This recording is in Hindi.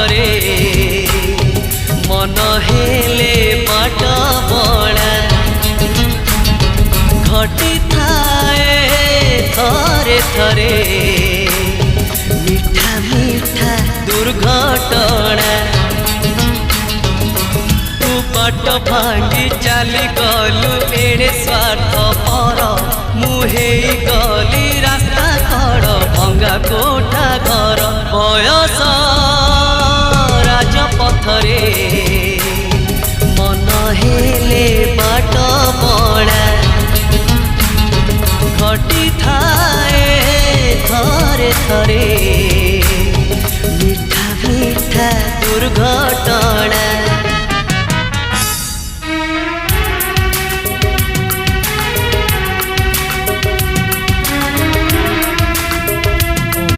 पथरे मन हेले बाट बड़ा घटी थाए थरे थरे मीठा मीठा दुर्घटना तू बाट भांगी चली गलु एड़े स्वार्थ पर मुहे गली रास्ता कड़ भंगा कोठा घर बयस राजपथरे मन हेले बाट बड़ा घटी थाए थरे थरे।